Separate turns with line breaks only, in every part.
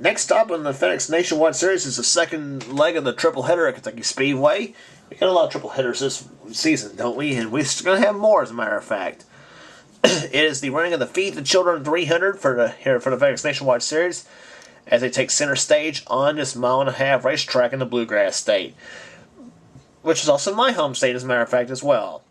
Next up in the FedEx Nationwide Series is the second leg of the triple header at Kentucky Speedway. We got a lot of triple headers this season, don't we? And we're going to have more, as a matter of fact. It is the running of the Feed the Children 300 for the FedEx Nationwide Series, as they take center stage on this 1.5-mile racetrack in the Bluegrass State, which is also my home state, as a matter of fact, as well.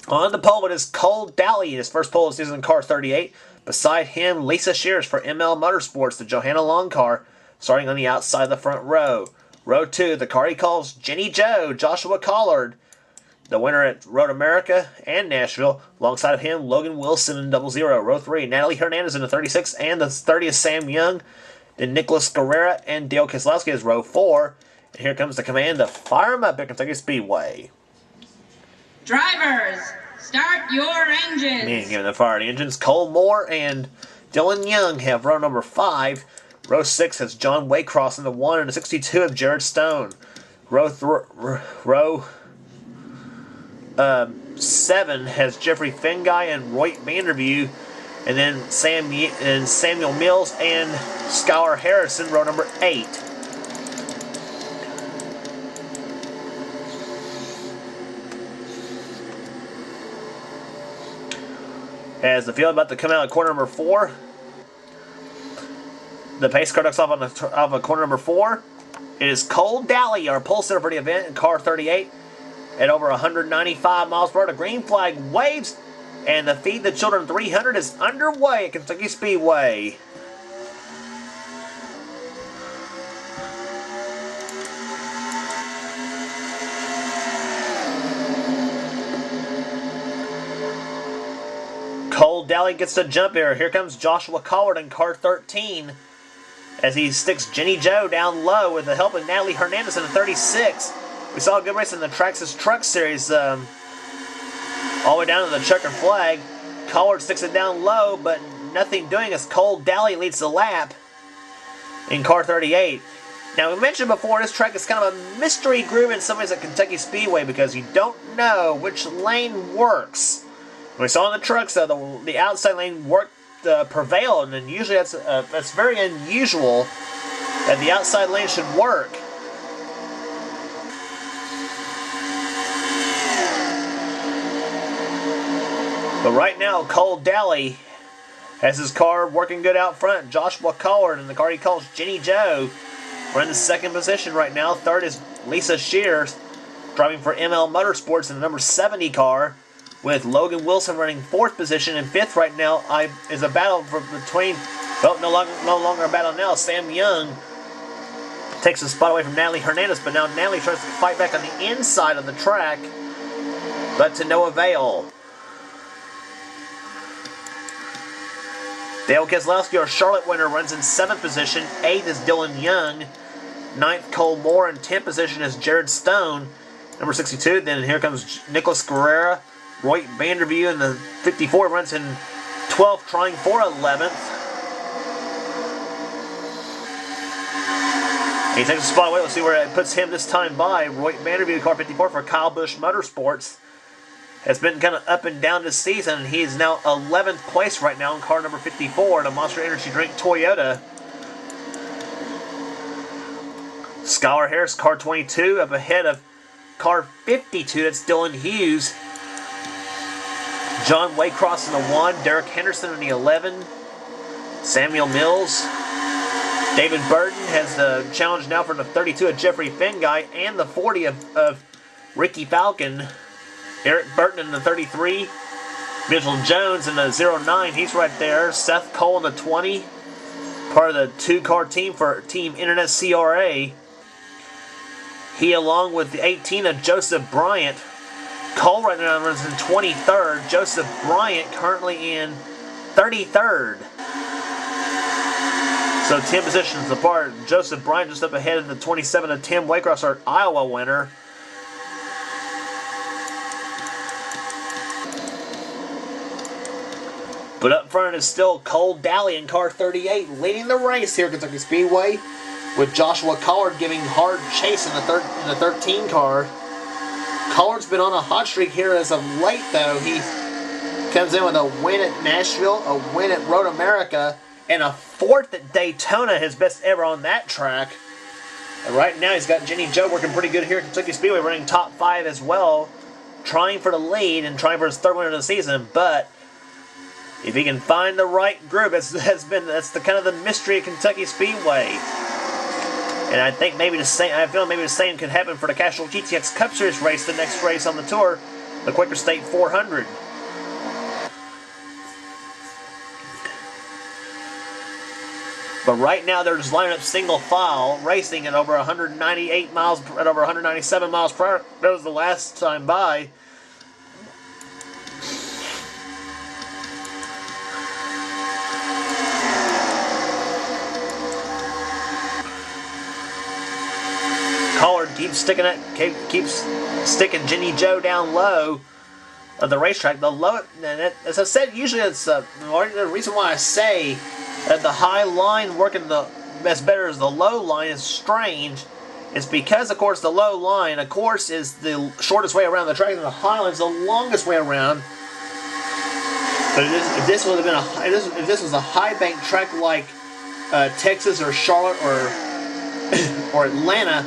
On the pole, it is Cole Dally in his first pole of the season in car 38. Beside him, Lisa Shears for ML Motorsports, the Johanna Long car, starting on the outside of the front row. Row 2, the car he calls Jenny Joe, Joshua Collard, the winner at Road America and Nashville. Alongside of him, Logan Wilson in 00. Row 3, Natalie Hernandez in the 36, and the 30 is Sam Young. Then Nicholas Guerrera and Dale Keselowski is row 4. And here comes the command to fire him up at Kentucky Speedway.
Drivers, start your engines.
Man, giving the fire the engines. Cole Moore and Dylan Young have row number 5. Row 6 has John Waycross in the 1 and the 62 of Jared Stone. Row 7 has Jeffrey Fenguy and Roy Vanderview, and then Samuel Mills and Skylar Harrison, row number 8. As the field about to come out at corner number 4, the pace car ducks off of corner number 4. It is Cole Dally, our pole sitter for the event, in car 38 at over 195 miles per hour. The green flag waves, and the Feed the Children 300 is underway at Kentucky Speedway. Cole Dally gets the jump here. Here comes Joshua Collard in car 13 as he sticks Jenny Joe down low with the help of Natalie Hernandez in the 36. We saw a good race in the Traxxas Truck Series all the way down to the checkered flag. Collard sticks it down low, but nothing doing as Cole Dally leads the lap in car 38. Now, we mentioned before, this track is kind of a mystery groove in some ways at Kentucky Speedway because you don't know which lane works. We saw in the trucks, though, the outside lane prevailed, and usually that's very unusual that the outside lane should work. But right now, Cole Dally has his car working good out front. Joshua Collard in the car he calls Jenny Joe. We're in the second position right now. Third is Lisa Shears, driving for ML Motorsports in the number 70 car, with Logan Wilson running 4th position. And 5th right now is a battle between, well, no longer a battle now. Sam Young takes a spot away from Natalie Hernandez, but now Natalie tries to fight back on the inside of the track, but to no avail. Dale Keselowski, our Charlotte winner, runs in 7th position. 8th is Dylan Young. 9th, Cole Moore. In 10th position is Jared Stone, number 62. Then here comes Nicholas Guerrera. Roy Vanderview in the 54 runs in 12th, trying for 11th. He takes a spot away. Let's see where it puts him this time by. Roy Vanderview, car 54 for Kyle Busch Motorsports, has been kind of up and down this season. He is now 11th place right now in car number 54 in a Monster Energy Drink Toyota. Skylar Harris, car 22, up ahead of car 52. That's Dylan Hughes. John Waycross in the 1, Derek Henderson in the 11, Samuel Mills. David Burton has the challenge now for the 32 of Jeffrey Fenguy and the 40 of Ricky Falcon. Eric Burton in the 33, Mitchell Jones in the 09, he's right there. Seth Cole in the 20, part of the 2-car team for Team Internet CRA. He, along with the 18 of Joseph Bryant. Cole right now runs in 23rd. Joseph Bryant currently in 33rd. So 10 positions apart. Joseph Bryant just up ahead of the 27 of Tim Waycross, our Iowa winner. But up front is still Cole Dally in car 38, leading the race here at Kentucky Speedway, with Joshua Collard giving hard chase in the 13 car. Collard's been on a hot streak here as of late, though. He comes in with a win at Nashville, a win at Road America, and a 4th at Daytona, his best ever on that track. And right now he's got Jenny Joe working pretty good here at Kentucky Speedway, running top 5 as well, trying for the lead and trying for his 3rd win of the season. But if he can find the right group, that's the kind of the mystery of Kentucky Speedway. And I think maybe the same. I feel maybe the same could happen for the Castrol GTX Cup Series race, the next race on the tour, the Quaker State 400. But right now they're just lining up single file, racing at over 198 miles, at over 197 miles per hour. That was the last time by. Collard keeps sticking Jenny Joe down low of the racetrack. The low, as I said, usually it's the reason why I say that the high line working as better as the low line is strange. Is because, of course, the low line, of course, is the shortest way around the track, and the high line is the longest way around. But if this would have been if this was a high bank track like Texas or Charlotte or Atlanta,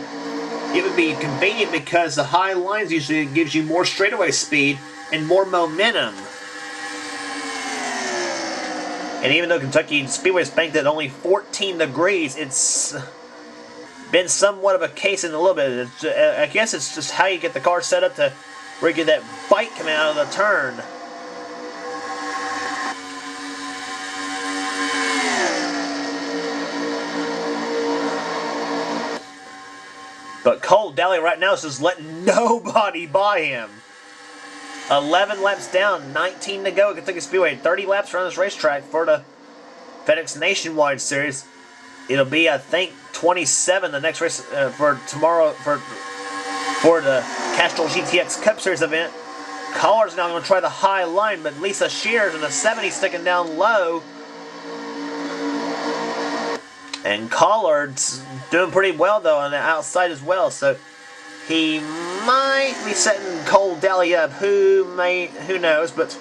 it would be convenient because the high lines usually gives you more straightaway speed and more momentum. And even though Kentucky Speedway is banked at only 14 degrees, it's been somewhat of a case in a little bit. I guess it's just how you get the car set up to where you get that bite coming out of the turn. But Cole Daly right now is just letting nobody by him. 11 laps down, 19 to go at Kentucky Speedway. 30 laps around this racetrack for the FedEx Nationwide Series. It'll be, I think, 27 the next race for tomorrow for the Castrol GTX Cup Series event. Collard's now going to try the high line, but Lisa Shears in the 70 sticking down low. And Collard's doing pretty well, though, on the outside as well. So he might be setting Cole Daly up. Who knows? But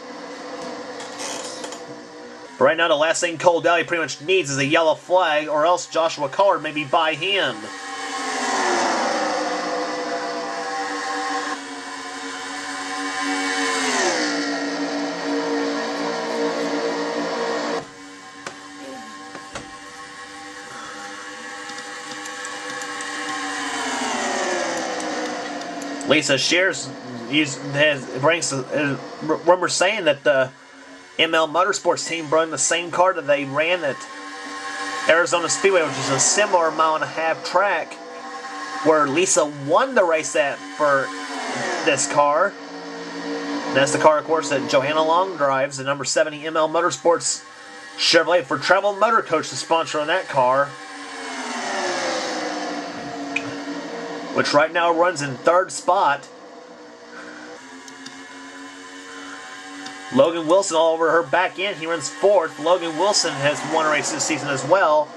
right now, the last thing Cole Daly pretty much needs is a yellow flag, or else Joshua Collard may be by him. Lisa Shears brings rumors saying that the ML Motorsports team run the same car that they ran at Arizona Speedway, which is a similar 1.5-mile track where Lisa won the race at for this car. And that's the car, of course, that Johanna Long drives, the number 70 ML Motorsports Chevrolet for Travel Motor Coach, the sponsor on that car, which right now runs in 3rd spot. Logan Wilson all over her back end. He runs 4th. Logan Wilson has won a race this season as well.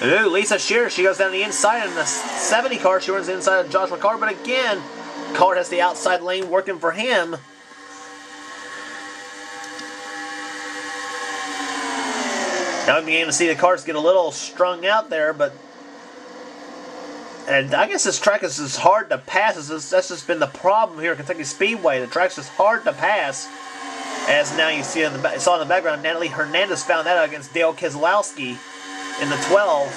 Ooh, Lisa Shears, she goes down the inside in the 70 car. She runs the inside of Joshua Collard, but again, Collard has the outside lane working for him. Now I'm beginning to see the cars get a little strung out there, but and I guess this track is just hard to pass. That's just been the problem here at Kentucky Speedway. The track's just hard to pass. As now you see in the background, Natalie Hernandez found that out against Dale Keselowski in the 12.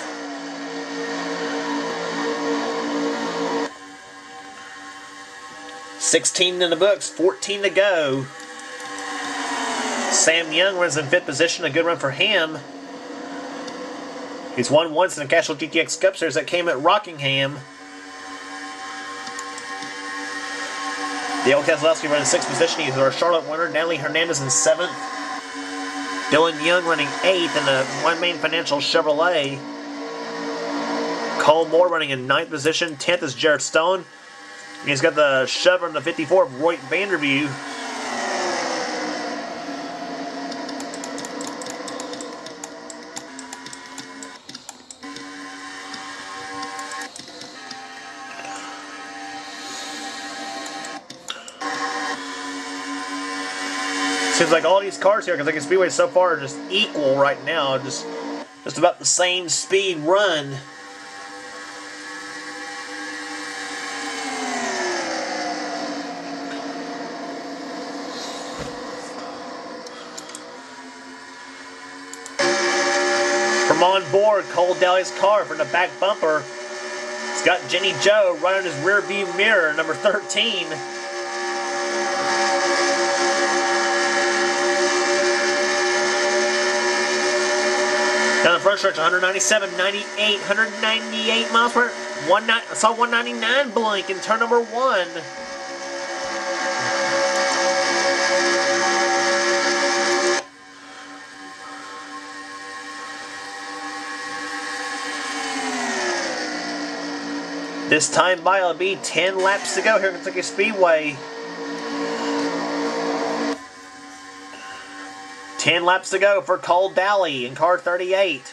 $16 in the books, 14 to go. Sam Young runs in 5th position, a good run for him. He's won once in the Castrol GTX Cup Series that came at Rockingham. Dale Keselowski running 6th position. He's our Charlotte winner. Natalie Hernandez in 7th. Dylan Young running 8th in the One Main Financial Chevrolet. Cole Moore running in 9th position. 10th is Jarrett Stone. He's got the Chevron, the 54 of Roy Vanderview. Seems like all these cars here, Kentucky Speedway so far are just equal right now, just about the same speed run. From on board, Cole Daly's car from the back bumper. It's got Jenny Joe right on his rear view mirror, number 13. Down the front stretch, 197, 98, 198 miles per hour. I saw 199 blink in turn number 1. This time by will be 10 laps to go here at Kentucky Speedway. 10 laps to go for Cole Daly in car 38.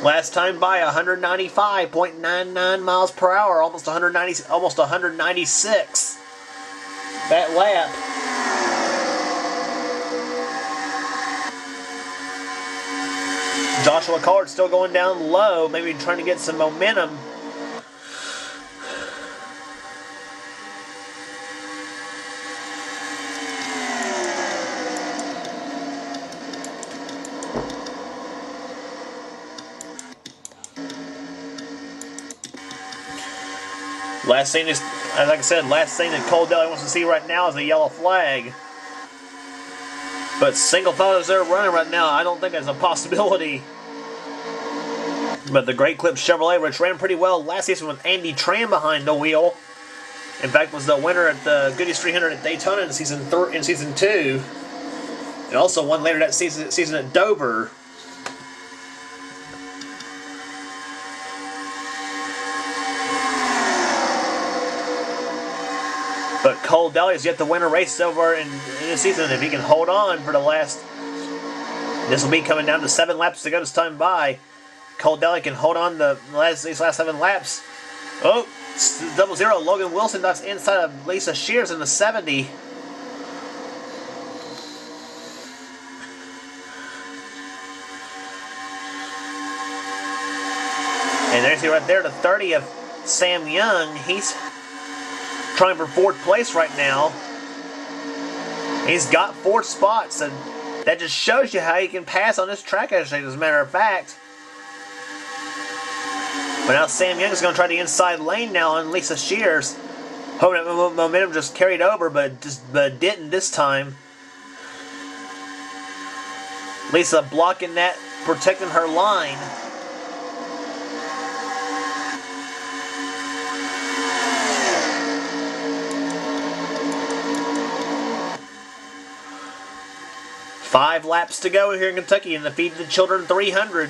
Last time by 195.99 miles per hour, almost 196 that lap. Joshua Card still going down low, maybe trying to get some momentum. Last thing is, like I said, last thing that Cole Daly wants to see right now is a yellow flag. But single fellows they're running right now, I don't think that's a possibility. But the Great Clips Chevrolet, which ran pretty well last season with Andy Tran behind the wheel, in fact was the winner at the Goodies 300 at Daytona in season 2, and also won later that season at Dover. But Cole Daly has yet to win a race so far in this season. If he can hold on for the last, this will be coming down to 7 laps to go this time by. Cole Daly can hold on these last 7 laps. Oh, 0-0. Logan Wilson knocks inside of Lisa Shears in the 70. And there's right there, the 30 of Sam Young. He's trying for 4th place right now. He's got 4 spots, and that just shows you how he can pass on this track, as a matter of fact. But now Sam Young is going to try the inside lane now on Lisa Shears. Hoping that momentum just carried over, but didn't this time. Lisa blocking that, protecting her line. Five laps to go here in Kentucky in the Feed the Children 300.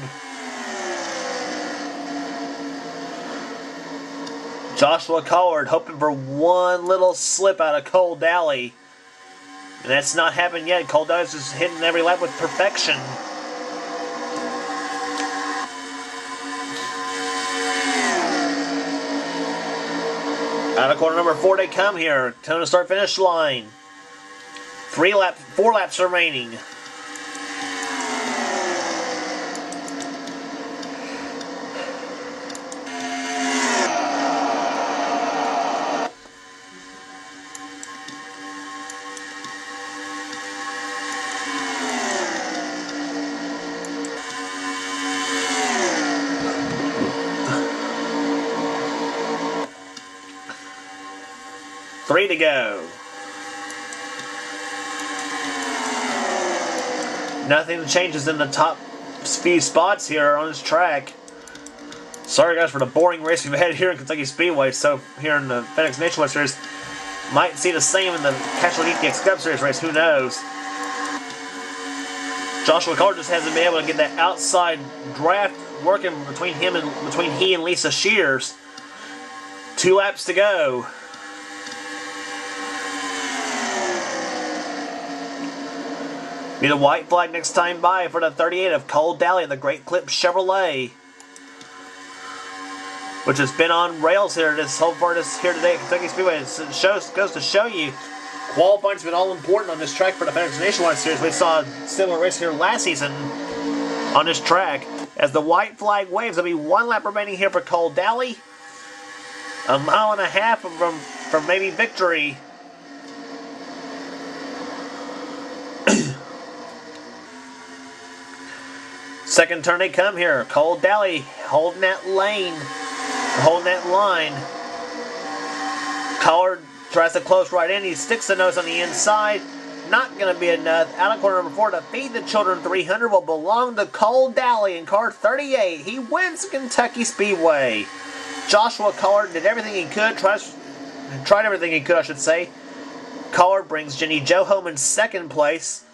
Joshua Collard hoping for one little slip out of Cole Daly. And that's not happened yet. Cole Daly's just hitting every lap with perfection. Out of corner number 4 they come here. Time to start finish line. 4 laps remaining. Three to go. Nothing changes in the top few spots here on this track. Sorry guys for the boring race we've had here in Kentucky Speedway. So here in the FedEx Nationwide Series, might see the same in the Casual DTX Cup Series race. Who knows? Joshua Carter just hasn't been able to get that outside draft working between he and Lisa Shears. 2 laps to go. Be the white flag next time by for the 38 of Cole Daly of the Great Clip Chevrolet. which has been on rails here this whole part here today at Kentucky Speedway. It goes to show you qualifying's been all important on this track for the FedEx Nationwide Series. We saw a similar race here last season on this track. As the white flag waves, there'll be 1 lap remaining here for Cole Daly. A mile and a half from maybe victory. Second turn they come here. Cole Daly holding that lane, holding that line. Collard tries to close right in. He sticks the nose on the inside. Not going to be enough. Out of corner number 4 to Feed the Children 300 will belong to Cole Daly in car 38. He wins Kentucky Speedway. Joshua Collard did everything he could. Tried everything he could, I should say. Collard brings Jenny Joe home in second place.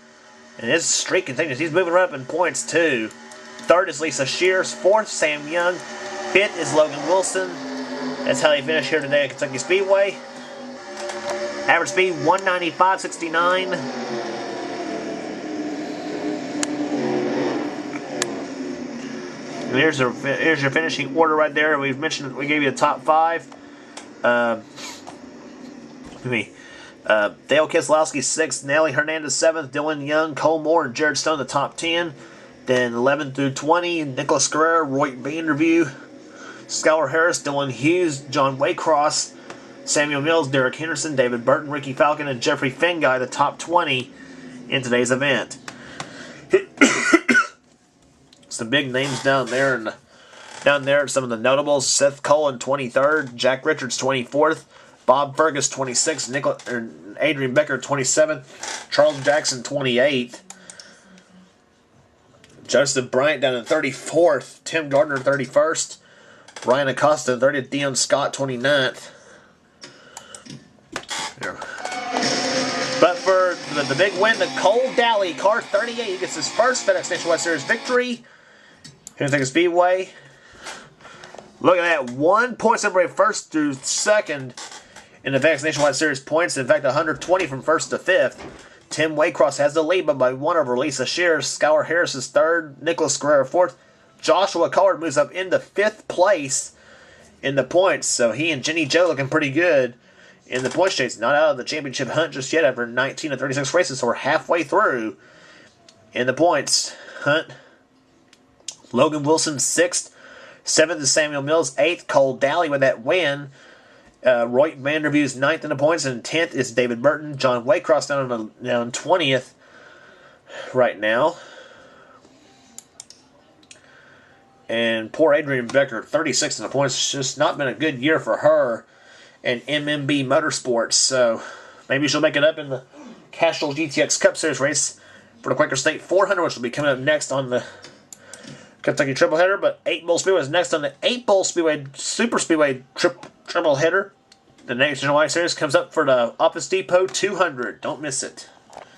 And his streak continues. He's moving right up in points, too. Third is Lisa Shears. Fourth, Sam Young. Fifth is Logan Wilson. That's how they finish here today at Kentucky Speedway. Average speed 195.69. Here's your finishing order right there. We've mentioned we gave you the top 5. Dale Keselowski 6th, Nelly Hernandez 7th, Dylan Young, Cole Moore, and Jared Stone the top 10. Then 11 through 20, Nicholas Guerrero, Roy Vanderview, Skylar Harris, Dylan Hughes, John Waycross, Samuel Mills, Derek Henderson, David Burton, Ricky Falcon, and Jeffrey Fengai, the top 20 in today's event. Some big names down there, and some of the notables: Seth Cullen 23rd, Jack Richards 24th, Bob Fergus 26th, Adrian Becker 27th, Charles Jackson 28th, Joseph Bryant down in 34th, Tim Gardner 31st, Ryan Acosta 30th, Dion Scott 29th. But for the big win, the Cole Daly, car 38, he gets his first FedEx Nationwide Series victory here at Kentucky Speedway. Look at that, 1 point separate first through second in the FedEx Nationwide Series points. In fact, 120 from first to fifth. Tim Waycross has the lead, but by 1 over Lisa Shears. Skylar Harris is third. Nicholas Guerrero fourth. Joshua Collard moves up into 5th place in the points. So he and Jenny Joe looking pretty good in the points chase. Not out of the championship hunt just yet after 19 of 36 races, so we're halfway through in the points hunt. Logan Wilson 6th. 7th is Samuel Mills. 8th, Cole Daly with that win. Roy Vanderview is 9th in the points, and 10th is David Burton. John Waycross down 20th right now. And poor Adrian Becker, 36th in the points. It's just not been a good year for her and MMB Motorsports. So maybe she'll make it up in the Castrol GTX Cup Series race for the Quaker State 400, which will be coming up next on the Kentucky Triple Header. But 8 Bowl Speedway is next on the 8 Bowl Speedway Super Speedway Triple Header. The Nationwide Series comes up for the Office Depot 200. Don't miss it.